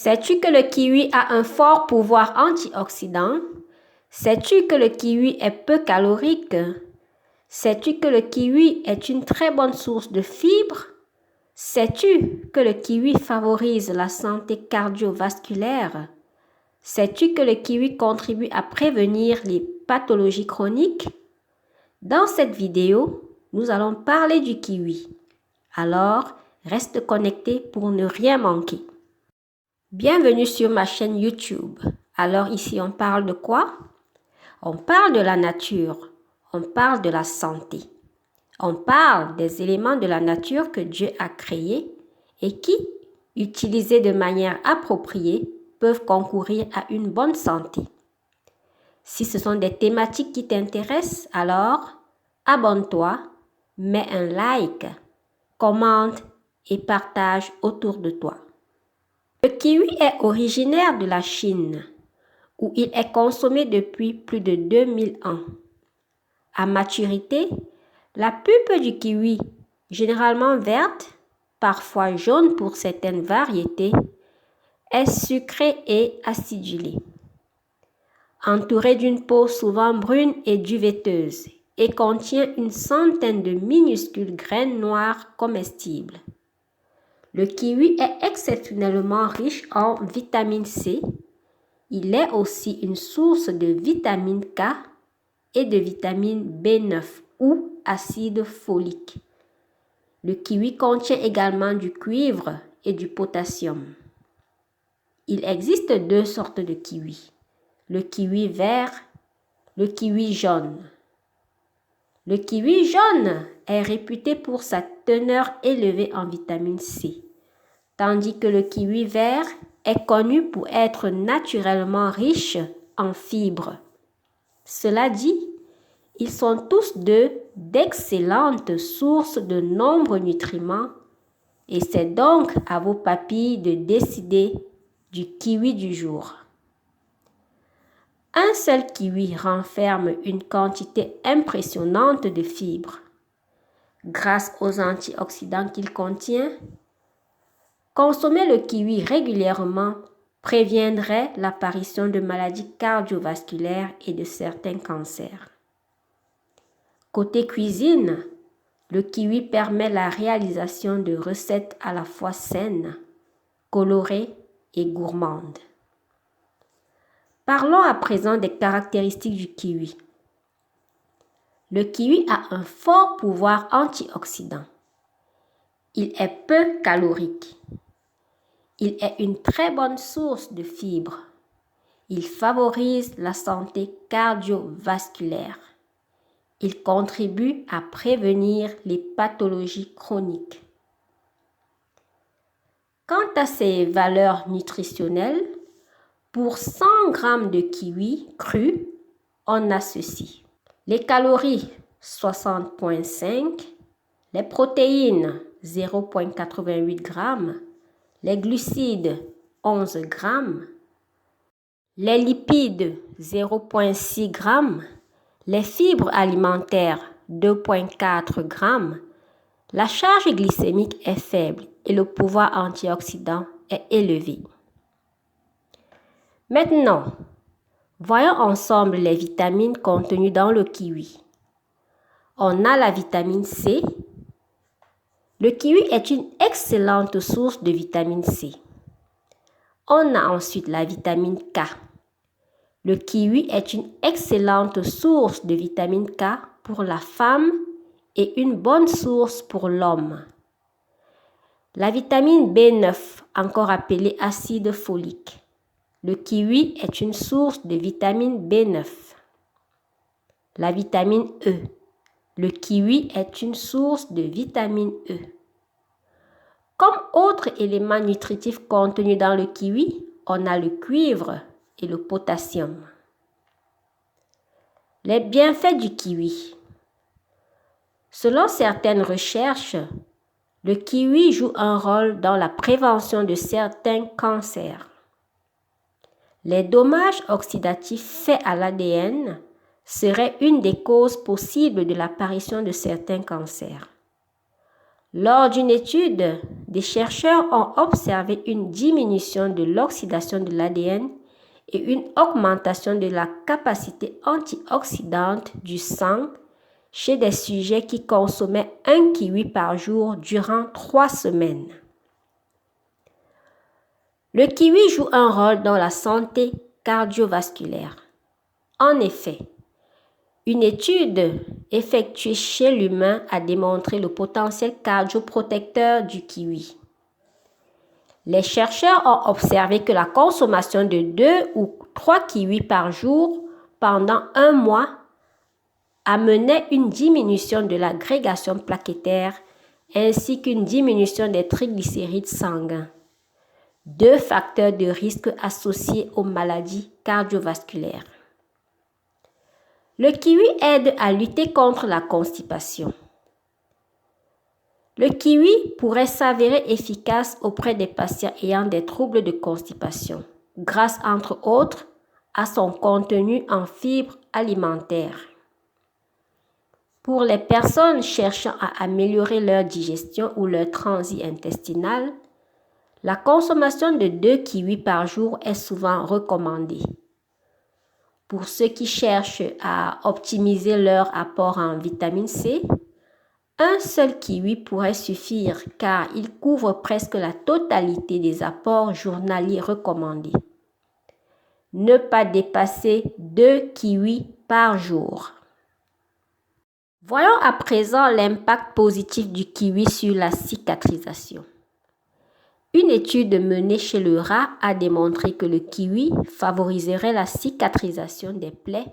Sais-tu que le kiwi a un fort pouvoir antioxydant? Sais-tu que le kiwi est peu calorique? Sais-tu que le kiwi est une très bonne source de fibres? Sais-tu que le kiwi favorise la santé cardiovasculaire? Sais-tu que le kiwi contribue à prévenir les pathologies chroniques? Dans cette vidéo, nous allons parler du kiwi. Alors, reste connecté pour ne rien manquer. Bienvenue sur ma chaîne YouTube. Alors ici, on parle de quoi? On parle de la nature. On parle de la santé. On parle des éléments de la nature que Dieu a créés et qui, utilisés de manière appropriée, peuvent concourir à une bonne santé. Si ce sont des thématiques qui t'intéressent, alors abonne-toi, mets un like, commente et partage autour de toi. Le kiwi est originaire de la Chine, où il est consommé depuis plus de 2000 ans. À maturité, la pulpe du kiwi, généralement verte, parfois jaune pour certaines variétés, est sucrée et acidulée. Entourée d'une peau souvent brune et duvetteuse et contient une centaine de minuscules graines noires comestibles. Le kiwi est exceptionnellement riche en vitamine C. Il est aussi une source de vitamine K et de vitamine B9 ou acide folique. Le kiwi contient également du cuivre et du potassium. Il existe deux sortes de kiwi, le kiwi vert, le kiwi jaune. Le kiwi jaune est réputé pour sa teneur élevée en vitamine C, tandis que le kiwi vert est connu pour être naturellement riche en fibres. Cela dit, ils sont tous deux d'excellentes sources de nombreux nutriments et c'est donc à vos papilles de décider du kiwi du jour. Un seul kiwi renferme une quantité impressionnante de fibres. Grâce aux antioxydants qu'il contient, consommer le kiwi régulièrement préviendrait l'apparition de maladies cardiovasculaires et de certains cancers. Côté cuisine, le kiwi permet la réalisation de recettes à la fois saines, colorées et gourmandes. Parlons à présent des caractéristiques du kiwi. Le kiwi a un fort pouvoir antioxydant. Il est peu calorique. Il est une très bonne source de fibres. Il favorise la santé cardiovasculaire. Il contribue à prévenir les pathologies chroniques. Quant à ses valeurs nutritionnelles, pour 100 g de kiwi cru, on a ceci. Les calories, 60,5 g, les protéines, 0,88 g, les glucides, 11 g, les lipides, 0,6 g, les fibres alimentaires, 2,4 g, la charge glycémique est faible et le pouvoir antioxydant est élevé. Maintenant, voyons ensemble les vitamines contenues dans le kiwi. On a la vitamine C. Le kiwi est une excellente source de vitamine C. On a ensuite la vitamine K. Le kiwi est une excellente source de vitamine K pour la femme et une bonne source pour l'homme. La vitamine B9, encore appelée acide folique. Le kiwi est une source de vitamine B9. La vitamine E. Le kiwi est une source de vitamine E. Comme autres éléments nutritifs contenus dans le kiwi, on a le cuivre et le potassium. Les bienfaits du kiwi. Selon certaines recherches, le kiwi joue un rôle dans la prévention de certains cancers. Les dommages oxydatifs faits à l'ADN seraient une des causes possibles de l'apparition de certains cancers. Lors d'une étude, des chercheurs ont observé une diminution de l'oxydation de l'ADN et une augmentation de la capacité antioxydante du sang chez des sujets qui consommaient un kiwi par jour durant 3 semaines. Le kiwi joue un rôle dans la santé cardiovasculaire. En effet, une étude effectuée chez l'humain a démontré le potentiel cardioprotecteur du kiwi. Les chercheurs ont observé que la consommation de 2 ou 3 kiwis par jour pendant 1 mois amenait une diminution de l'agrégation plaquettaire ainsi qu'une diminution des triglycérides sanguins, 2 facteurs de risque associés aux maladies cardiovasculaires. Le kiwi aide à lutter contre la constipation. Le kiwi pourrait s'avérer efficace auprès des patients ayant des troubles de constipation, grâce entre autres à son contenu en fibres alimentaires. Pour les personnes cherchant à améliorer leur digestion ou leur transit intestinal, la consommation de 2 kiwis par jour est souvent recommandée. Pour ceux qui cherchent à optimiser leur apport en vitamine C, un seul kiwi pourrait suffire car il couvre presque la totalité des apports journaliers recommandés. Ne pas dépasser 2 kiwis par jour. Voyons à présent l'impact positif du kiwi sur la cicatrisation. Une étude menée chez le rat a démontré que le kiwi favoriserait la cicatrisation des plaies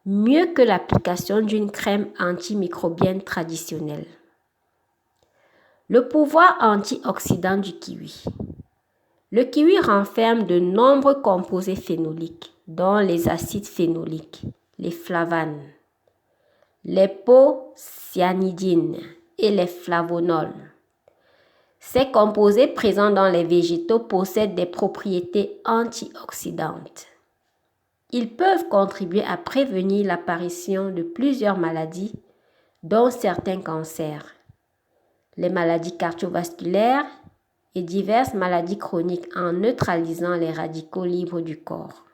mieux que l'application d'une crème antimicrobienne traditionnelle. Le pouvoir antioxydant du kiwi. Le kiwi renferme de nombreux composés phénoliques, dont les acides phénoliques, les flavanes, les pocyanidines et les flavonols. Ces composés présents dans les végétaux possèdent des propriétés antioxydantes. Ils peuvent contribuer à prévenir l'apparition de plusieurs maladies, dont certains cancers, les maladies cardiovasculaires et diverses maladies chroniques en neutralisant les radicaux libres du corps.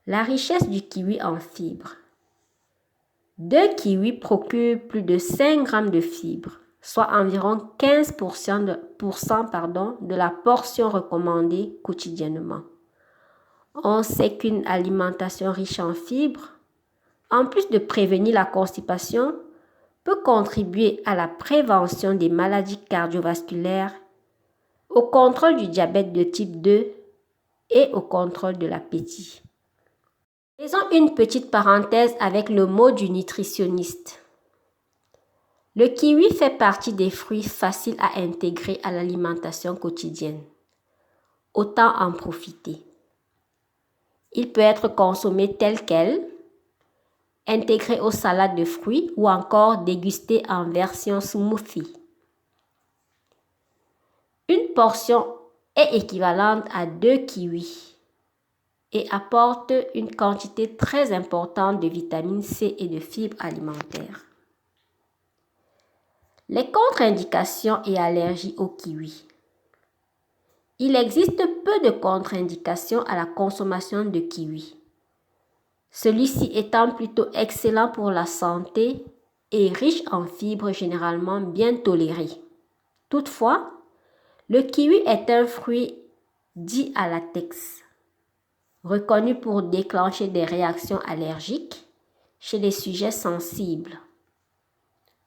La richesse du kiwi en fibres. 2 kiwis procurent plus de 5 grammes de fibres, soit environ 15% de la portion recommandée quotidiennement. On sait qu'une alimentation riche en fibres, en plus de prévenir la constipation, peut contribuer à la prévention des maladies cardiovasculaires, au contrôle du diabète de type 2 et au contrôle de l'appétit. Faisons une petite parenthèse avec le mot du nutritionniste. Le kiwi fait partie des fruits faciles à intégrer à l'alimentation quotidienne. Autant en profiter. Il peut être consommé tel quel, intégré aux salades de fruits ou encore dégusté en version smoothie. Une portion est équivalente à 2 kiwis et apporte une quantité très importante de vitamine C et de fibres alimentaires. Les contre-indications et allergies au kiwi. Il existe peu de contre-indications à la consommation de kiwi. Celui-ci étant plutôt excellent pour la santé et riche en fibres généralement bien toléré. Toutefois, le kiwi est un fruit dit à latex, reconnu pour déclencher des réactions allergiques chez les sujets sensibles.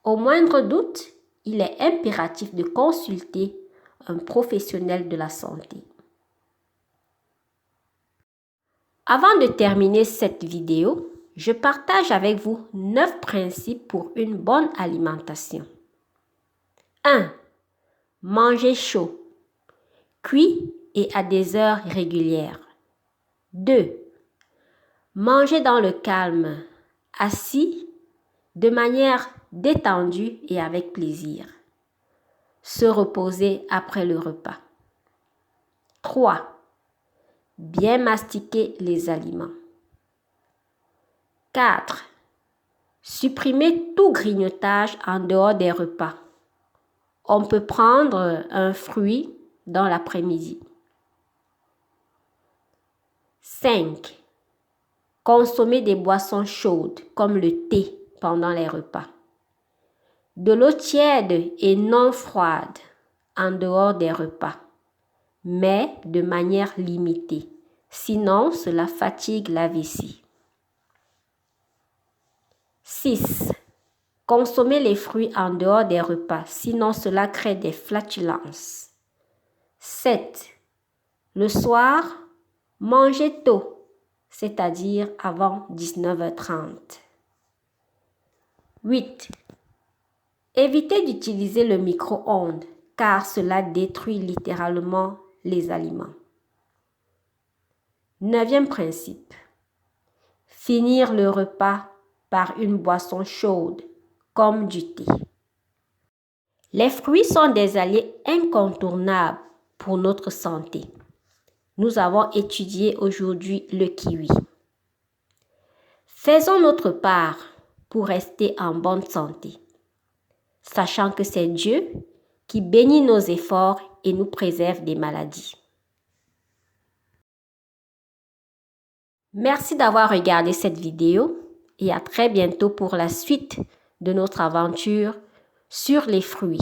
Au moindre doute, il est impératif de consulter un professionnel de la santé. Avant de terminer cette vidéo, je partage avec vous 9 principes pour une bonne alimentation. 1. Manger chaud, cuit et à des heures régulières. 2. Manger dans le calme, assis, de manière détendue et avec plaisir. Se reposer après le repas. 3. Bien mastiquer les aliments. 4. Supprimer tout grignotage en dehors des repas, On peut prendre un fruit dans l'après-midi. 5. Consommer des boissons chaudes comme le thé pendant les repas. De l'eau tiède et non froide en dehors des repas, mais de manière limitée. Sinon, cela fatigue la vessie. 6. Consommer les fruits en dehors des repas, sinon cela crée des flatulences. 7. Le soir, manger tôt, c'est-à-dire avant 19h30. 8. Évitez d'utiliser le micro-ondes car cela détruit littéralement les aliments. 9e principe. Finir le repas par une boisson chaude comme du thé. Les fruits sont des alliés incontournables pour notre santé. Nous avons étudié aujourd'hui le kiwi. Faisons notre part pour rester en bonne santé, sachant que c'est Dieu qui bénit nos efforts et nous préserve des maladies. Merci d'avoir regardé cette vidéo et à très bientôt pour la suite de notre aventure sur les fruits.